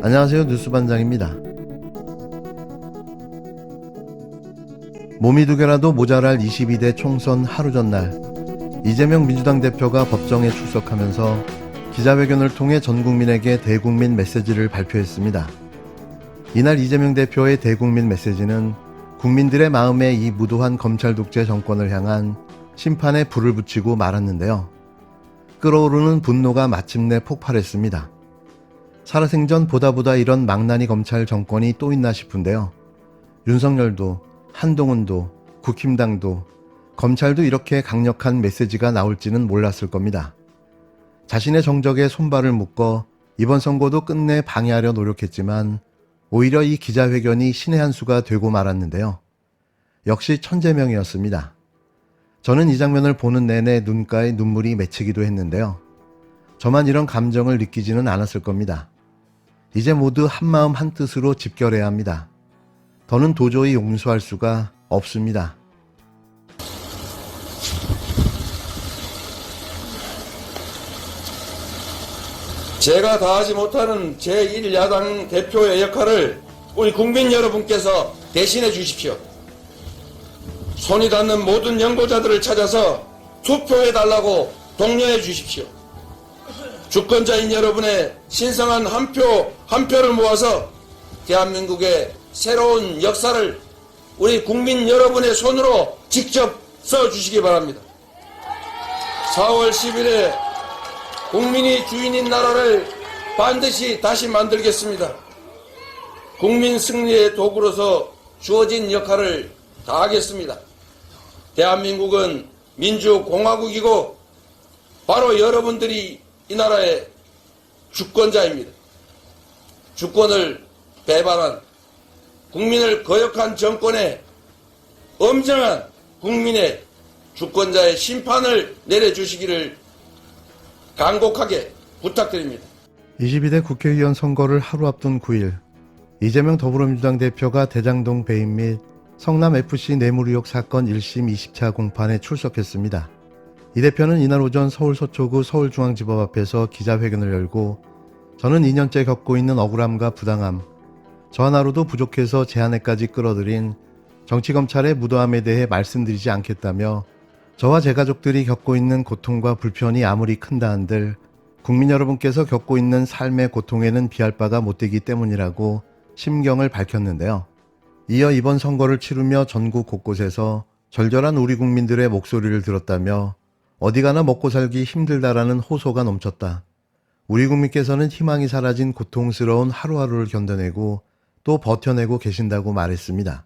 안녕하세요. 뉴스반장입니다. 몸이 두 개라도 모자랄 22대 총선 하루 전날, 이재명 민주당 대표가 법정에 출석하면서 기자회견을 통해 전 국민에게 대국민 메시지를 발표했습니다. 이날 이재명 대표의 대국민 메시지는 국민들의 마음에 이 무도한 검찰 독재 정권을 향한 심판에 불을 붙이고 말았는데요. 끓어오르는 분노가 마침내 폭발했습니다. 살아생전 보다 이런 망나니 검찰 정권이 또 있나 싶은데요. 윤석열도, 한동훈도, 국힘당도, 검찰도 이렇게 강력한 메시지가 나올지는 몰랐을 겁니다. 자신의 정적에 손발을 묶어 이번 선거도 끝내 방해하려 노력했지만 오히려 이 기자회견이 신의 한 수가 되고 말았는데요. 역시 천재명이었습니다. 저는 이 장면을 보는 내내 눈가에 눈물이 맺히기도 했는데요. 저만 이런 감정을 느끼지는 않았을 겁니다. 이제 모두 한마음 한뜻으로 집결해야 합니다. 더는 도저히 용서할 수가 없습니다. 제가 다하지 못하는 제1야당 대표의 역할을 우리 국민 여러분께서 대신해 주십시오. 손이 닿는 모든 연고자들을 찾아서 투표해달라고 독려해 주십시오. 주권자인 여러분의 신성한 한 표를 모아서 대한민국의 새로운 역사를 우리 국민 여러분의 손으로 직접 써주시기 바랍니다. 4월 10일에 국민이 주인인 나라를 반드시 다시 만들겠습니다. 국민 승리의 도구로서 주어진 역할을 다하겠습니다. 대한민국은 민주공화국이고 바로 여러분들이 이 나라의 주권자입니다. 주권을 배반한 국민을 거역한 정권에 엄정한 국민의 주권자의 심판을 내려주시기를 간곡하게 부탁드립니다. 22대 국회의원 선거를 하루 앞둔 9일, 이재명 더불어민주당 대표가 대장동 배임 및 성남FC 뇌물 의혹 사건 1심 20차 공판에 출석했습니다. 이 대표는 이날 오전 서울 서초구 서울중앙지법 앞에서 기자회견을 열고 저는 2년째 겪고 있는 억울함과 부당함, 저 하나로도 부족해서 제안에까지 끌어들인 정치검찰의 무도함에 대해 말씀드리지 않겠다며 저와 제 가족들이 겪고 있는 고통과 불편이 아무리 큰다 한들 국민 여러분께서 겪고 있는 삶의 고통에는 비할 바가 못되기 때문이라고 심경을 밝혔는데요. 이어 이번 선거를 치르며 전국 곳곳에서 절절한 우리 국민들의 목소리를 들었다며 어디 가나 먹고 살기 힘들다라는 호소가 넘쳤다. 우리 국민께서는 희망이 사라진 고통스러운 하루하루를 견뎌내고 또 버텨내고 계신다고 말했습니다.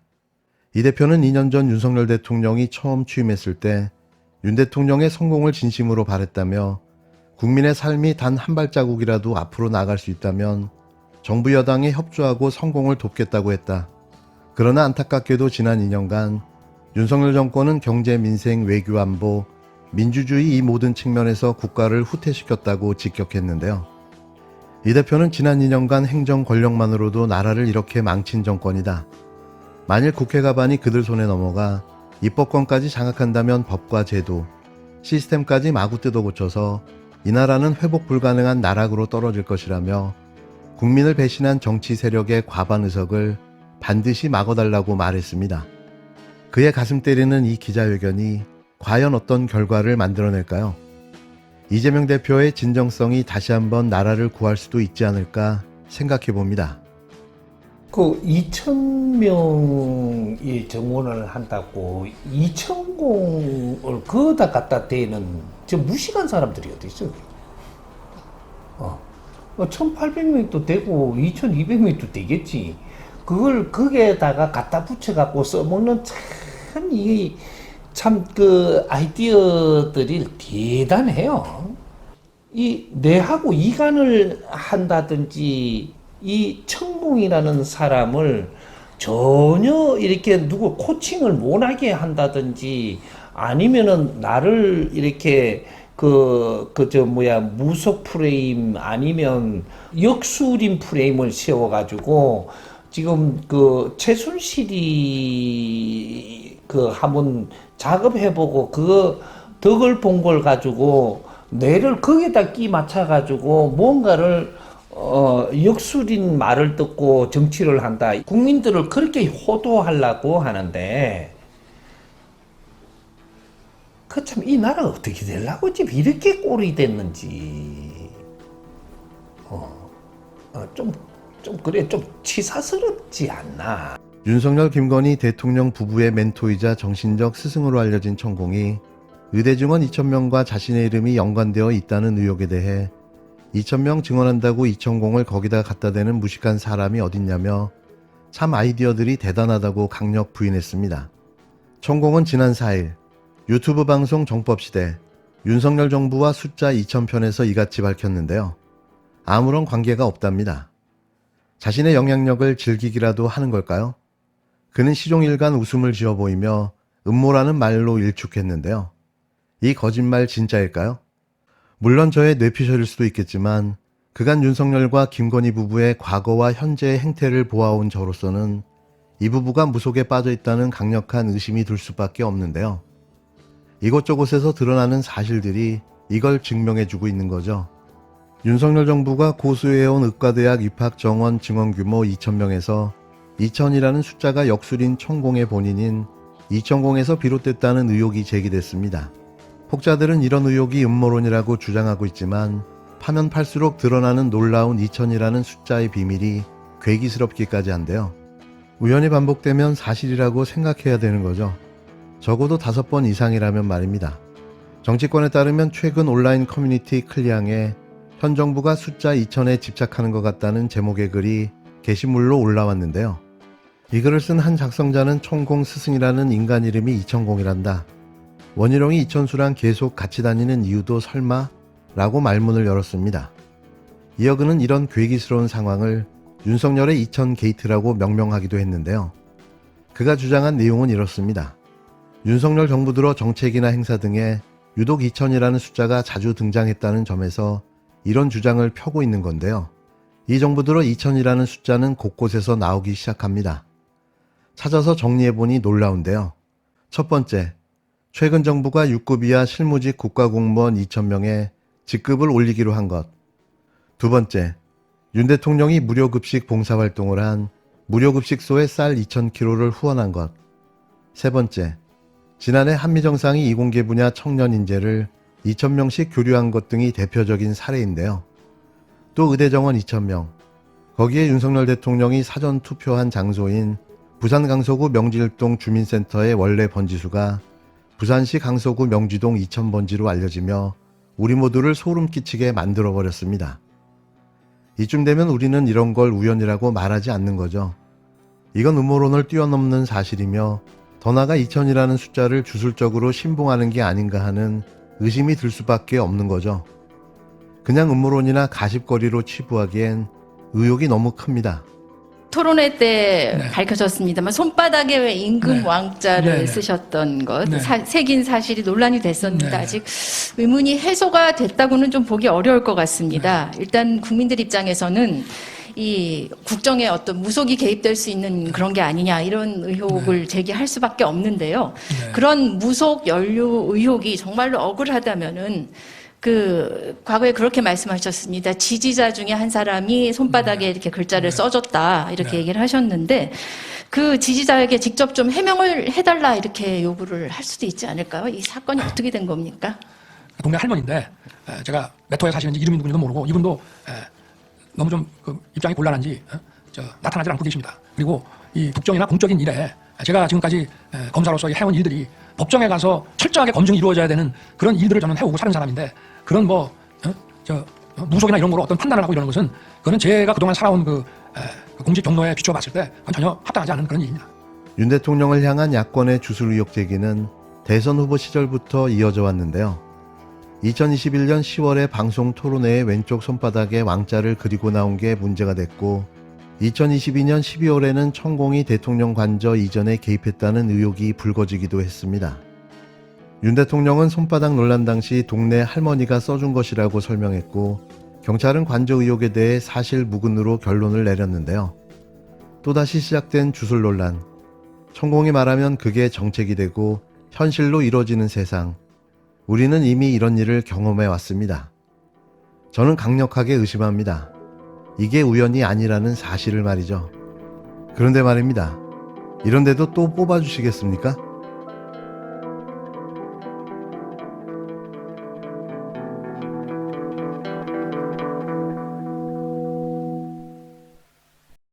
이 대표는 2년 전 윤석열 대통령이 처음 취임했을 때 윤 대통령의 성공을 진심으로 바랬다며 국민의 삶이 단 한 발자국이라도 앞으로 나갈 수 있다면 정부 여당에 협조하고 성공을 돕겠다고 했다. 그러나 안타깝게도 지난 2년간 윤석열 정권은 경제, 민생, 외교, 안보, 민주주의 이 모든 측면에서 국가를 후퇴시켰다고 직격했는데요. 이 대표는 지난 2년간 행정 권력만으로도 나라를 이렇게 망친 정권이다. 만일 국회 가반이 그들 손에 넘어가 입법권까지 장악한다면 법과 제도, 시스템까지 마구 뜯어고쳐서 이 나라는 회복 불가능한 나락으로 떨어질 것이라며 국민을 배신한 정치 세력의 과반 의석을 반드시 막아달라고 말했습니다. 그의 가슴 때리는 이 기자회견이 과연 어떤 결과를 만들어낼까요? 이재명 대표의 진정성이 다시 한번 나라를 구할 수도 있지 않을까 생각해 봅니다. 2,000명이 정원을 한다고 2,000공을 거기다 갖다 대는 저 무식한 사람들이 어디 있어요? 1,800명도 되고 2,200명도 되겠지. 그걸 거기에다가 갖다 붙여갖고 써먹는 그 아이디어들이 대단해요. 뇌하고 이간을 한다든지 이 천공이라는 사람을 전혀 이렇게 누구 코칭을 못하게 한다든지 아니면은 나를 이렇게 무속 프레임 아니면 역술인 프레임을 세워가지고 지금 최순실이 한번 작업해보고 그 덕을 본 걸 가지고 뇌를 거기다 끼 맞춰가지고 뭔가를 역술인 말을 듣고 정치를 한다. 국민들을 그렇게 호도하려고 하는데 그 참 이 나라가 어떻게 되려고 지금 이렇게 꼴이 됐는지 좀 그래 좀 치사스럽지 않나. 윤석열 김건희 대통령 부부의 멘토이자 정신적 스승으로 알려진 천공이 의대 증원 2,000명과 자신의 이름이 연관되어 있다는 의혹에 대해 2,000명 증언한다고 이천공을 거기다 갖다 대는 무식한 사람이 어딨냐며 참 아이디어들이 대단하다고 강력 부인했습니다. 천공은 지난 4일 유튜브 방송 정법시대 윤석열 정부와 숫자 2,000편에서 이같이 밝혔는데요. 아무런 관계가 없답니다. 자신의 영향력을 즐기기라도 하는 걸까요? 그는 시종일관 웃음을 지어 보이며 음모라는 말로 일축했는데요. 이 거짓말 진짜일까요? 물론 저의 뇌피셜일 수도 있겠지만 그간 윤석열과 김건희 부부의 과거와 현재의 행태를 보아온 저로서는 이 부부가 무속에 빠져 있다는 강력한 의심이 들 수밖에 없는데요. 이곳저곳에서 드러나는 사실들이 이걸 증명해주고 있는 거죠. 윤석열 정부가 고수해온 의과대학 입학 정원 증원 규모 2,000명에서 2,000이라는 숫자가 역술인 천공의 본인인 이천공에서 비롯됐다는 의혹이 제기됐습니다. 혹자들은 이런 의혹이 음모론이라고 주장하고 있지만 파면 팔수록 드러나는 놀라운 2,000이라는 숫자의 비밀이 괴기스럽기까지 한데요. 우연히 반복되면 사실이라고 생각해야 되는 거죠. 적어도 5번 이상이라면 말입니다. 정치권에 따르면 최근 온라인 커뮤니티 클리앙에 현 정부가 숫자 2,000에 집착하는 것 같다는 제목의 글이 게시물로 올라왔는데요. 이 글을 쓴 한 작성자는 천공 스승이라는 인간 이름이 이천공이란다. 원희룡이 이천수랑 계속 같이 다니는 이유도 설마? 라고 말문을 열었습니다. 이어 그는 이런 괴기스러운 상황을 윤석열의 이천 게이트라고 명명하기도 했는데요. 그가 주장한 내용은 이렇습니다. 윤석열 정부 들어 정책이나 행사 등에 유독 2,000이라는 숫자가 자주 등장했다는 점에서 이런 주장을 펴고 있는 건데요. 이 정부 들어 2,000이라는 숫자는 곳곳에서 나오기 시작합니다. 찾아서 정리해보니 놀라운데요. 첫 번째, 최근 정부가 6급 이하 실무직 국가공무원 2,000명에 직급을 올리기로 한 것. 두 번째, 윤 대통령이 무료급식 봉사활동을 한 무료급식소에 쌀 2,000kg를 후원한 것. 세 번째, 지난해 한미정상이 이공계 분야 청년 인재를 2,000명씩 교류한 것 등이 대표적인 사례인데요. 또 의대 정원 2,000명, 거기에 윤석열 대통령이 사전 투표한 장소인 부산 강서구 명지일동 주민센터의 원래 번지수가 부산시 강서구 명지동 2,000번지로 알려지며 우리 모두를 소름 끼치게 만들어버렸습니다. 이쯤 되면 우리는 이런 걸 우연이라고 말하지 않는 거죠. 이건 음모론을 뛰어넘는 사실이며 더 나아가 2,000이라는 숫자를 주술적으로 신봉하는 게 아닌가 하는 의심이 들 수밖에 없는 거죠. 그냥 음모론이나 가십거리로 치부하기엔 의혹이 너무 큽니다. 토론회 때 네. 밝혀졌습니다만 손바닥에 임금 네. 왕자를 네. 쓰셨던 것, 네. 새긴 사실이 논란이 됐었는데 네. 아직 의문이 해소가 됐다고는 좀 보기 어려울 것 같습니다. 일단 국민들 입장에서는 이 국정에 어떤 무속이 개입될 수 있는 그런 게 아니냐 이런 의혹을 제기할 수밖에 없는데요. 네. 그런 무속 연루 의혹이 정말로 억울하다면은 과거에 그렇게 말씀하셨습니다. 지지자 중에 한 사람이 손바닥에 이렇게 글자를 써줬다 이렇게 네. 얘기를 하셨는데 그 지지자에게 직접 좀 해명을 해달라 이렇게 요구를 할 수도 있지 않을까요? 이 사건이 어떻게 된 겁니까? 동네 할머니인데 제가 몇 호에 사시는지 이름이 누군지도 모르고 이분도 너무 좀 입장이 곤란한지 나타나지 않고 계십니다. 그리고 이 국정이나 공적인 일에 제가 지금까지 검사로서 해온 일들이 법정에 가서 철저하게 검증이 이루어져야 되는 그런 일들을 저는 해오고 사는 사람인데 그런 무속이나 이런 거로 어떤 판단을 하고 이러는 것은 그거는 제가 그동안 살아온 공직 경로에 비춰봤을 때 그건 전혀 합당하지 않은 그런 일입니다. 윤 대통령을 향한 야권의 주술 의혹 제기는 대선 후보 시절부터 이어져 왔는데요. 2021년 10월에 방송 토론회에 왼쪽 손바닥에 왕자를 그리고 나온 게 문제가 됐고 2022년 12월에는 천공이 대통령 관저 이전에 개입했다는 의혹이 불거지기도 했습니다. 윤 대통령은 손바닥 논란 당시 동네 할머니가 써준 것이라고 설명했고 경찰은 관저 의혹에 대해 사실 무근으로 결론을 내렸는데요. 또다시 시작된 주술 논란. 천공이 말하면 그게 정책이 되고 현실로 이뤄지는 세상. 우리는 이미 이런 일을 경험해 왔습니다. 저는 강력하게 의심합니다. 이게 우연이 아니라는 사실을 말이죠. 그런데 말입니다. 이런데도 또 뽑아주시겠습니까?